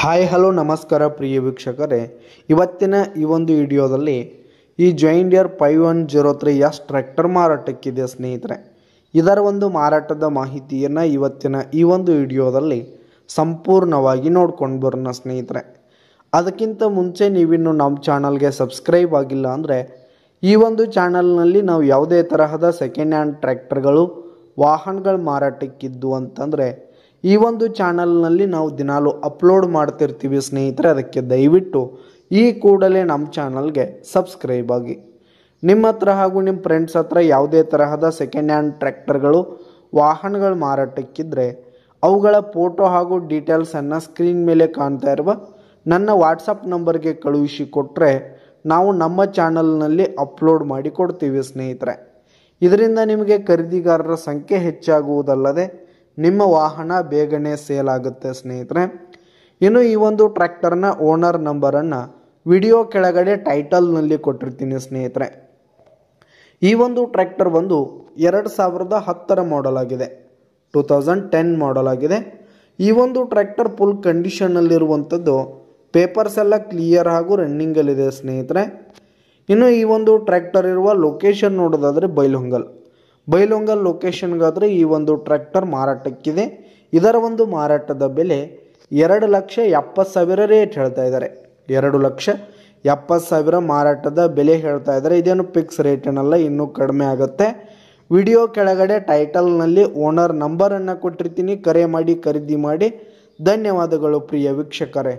Hi hello ನಮಸ್ಕಾರ ಪ್ರಿಯ ವೀಕ್ಷಕರೇ, ಇವತ್ತಿನ ಈ ಒಂದು ವಿಡಿಯೋದಲ್ಲಿ ಈ ಜಾಯಿಂಟ್ ಡಿಯರ್ 5103 ಟ್ರ್ಯಾಕ್ಟರ್ ಮಾರಾಟಕ್ಕಿದೆ ಸ್ನೇಹಿತರೆ. ಇದರ ಒಂದು ಮಾರಾಟದ ಮಾಹಿತಿಯನ್ನು ಇವತ್ತಿನ ಈ ಒಂದು ವಿಡಿಯೋದಲ್ಲಿ ಸಂಪೂರ್ಣವಾಗಿ ನೋಡ್ಕೊಂಡು ಬರೋಣ ಸ್ನೇಹಿತರೆ. ಅದಕ್ಕಿಂತ ಮುಂಚೆ ನೀವಿನ್ನು ನಮ್ಮ ಚಾನಲ್ಗೆ ಸಬ್ಸ್ಕ್ರೈಬ್ ಆಗಿಲ್ಲ ಅಂದರೆ ಈ ಒಂದು ಚಾನಲ್ನಲ್ಲಿ ನಾವು ಯಾವುದೇ ತರಹದ ಸೆಕೆಂಡ್ ಹ್ಯಾಂಡ್ ಟ್ರ್ಯಾಕ್ಟರ್ಗಳು ವಾಹನಗಳು ಮಾರಾಟಕ್ಕಿದ್ದು ಅಂತಂದರೆ ಈ ಒಂದು ಚಾನಲ್ನಲ್ಲಿ ನಾವು ದಿನಾಲು ಅಪ್ಲೋಡ್ ಮಾಡ್ತಿರ್ತೀವಿ ಸ್ನೇಹಿತರೆ. ಅದಕ್ಕೆ ದಯವಿಟ್ಟು ಈ ಕೂಡಲೇ ನಮ್ಮ ಚಾನಲ್ಗೆ ಸಬ್ಸ್ಕ್ರೈಬ್ ಆಗಿ. ನಿಮ್ಮ ಹತ್ರ ಹಾಗೂ ನಿಮ್ಮ ಫ್ರೆಂಡ್ಸ್ ಹತ್ರ ಯಾವುದೇ ತರಹದ ಸೆಕೆಂಡ್ ಹ್ಯಾಂಡ್ ಟ್ರ್ಯಾಕ್ಟರ್ಗಳು ವಾಹನಗಳು ಮಾರಾಟಕ್ಕಿದ್ದರೆ ಅವುಗಳ ಫೋಟೋ ಹಾಗೂ ಡೀಟೇಲ್ಸನ್ನು ಸ್ಕ್ರೀನ್ ಮೇಲೆ ಕಾಣ್ತಾ ಇರುವ ನನ್ನ ವಾಟ್ಸಪ್ ನಂಬರ್ಗೆ ಕಳುಹಿಸಿ ಕೊಟ್ಟರೆ ನಾವು ನಮ್ಮ ಚಾನಲ್ನಲ್ಲಿ ಅಪ್ಲೋಡ್ ಮಾಡಿ ಕೊಡ್ತೀವಿ ಸ್ನೇಹಿತರೆ. ಇದರಿಂದ ನಿಮಗೆ ಖರೀದಿಗಾರರ ಸಂಖ್ಯೆ ಹೆಚ್ಚಾಗುವುದಲ್ಲದೆ ನಿಮ್ಮ ವಾಹನ ಬೇಗನೆ ಸೇಲ್ ಆಗುತ್ತೆ ಸ್ನೇಹಿತರೆ. ಇನ್ನು ಈ ಒಂದು ಟ್ರ್ಯಾಕ್ಟರ್ನ ಓನರ್ ನಂಬರನ್ನು ವಿಡಿಯೋ ಕೆಳಗಡೆ ಟೈಟಲ್ನಲ್ಲಿ ಕೊಟ್ಟಿರ್ತೀನಿ ಸ್ನೇಹಿತರೆ. ಈ ಒಂದು ಟ್ರ್ಯಾಕ್ಟರ್ ಬಂದು 2010 ಮಾಡೆಲ್ ಆಗಿದೆ, 2010 ಮಾಡೆಲ್ ಆಗಿದೆ. ಈ ಒಂದು ಟ್ರ್ಯಾಕ್ಟರ್ ಫುಲ್ ಕಂಡೀಷನ್ನಲ್ಲಿರುವಂಥದ್ದು, ಪೇಪರ್ಸ್ ಎಲ್ಲ ಕ್ಲಿಯರ್ ಹಾಗೂ ರನ್ನಿಂಗಲ್ಲಿದೆ ಸ್ನೇಹಿತರೆ. ಇನ್ನು ಈ ಒಂದು ಟ್ರ್ಯಾಕ್ಟರ್ ಇರುವ ಲೊಕೇಶನ್ ನೋಡೋದಾದರೆ ಬೈಲೊಂಗಲ್ ಲೊಕೇಶನ್ಗಾದರೆ ಈ ಒಂದು ಟ್ರ್ಯಾಕ್ಟರ್ ಮಾರಾಟಕ್ಕಿದೆ. ಇದರ ಒಂದು ಮಾರಾಟದ ಬೆಲೆ 2,70,000 ರೇಟ್ ಹೇಳ್ತಾ ಇದ್ದಾರೆ. 2,70,000 ಮಾರಾಟದ ಬೆಲೆ ಹೇಳ್ತಾ ಇದ್ದಾರೆ. ಇದೇನು ಫಿಕ್ಸ್ ರೇಟ್ ಏನಲ್ಲ, ಇನ್ನೂ ಕಡಿಮೆ ಆಗುತ್ತೆ. ವಿಡಿಯೋ ಕೆಳಗಡೆ ಟೈಟಲ್ನಲ್ಲಿ ಓನರ್ ನಂಬರನ್ನು ಕೊಟ್ಟಿರ್ತೀನಿ, ಕರೆ ಮಾಡಿ ಖರೀದಿ ಮಾಡಿ. ಧನ್ಯವಾದಗಳು ಪ್ರಿಯ ವೀಕ್ಷಕರೇ.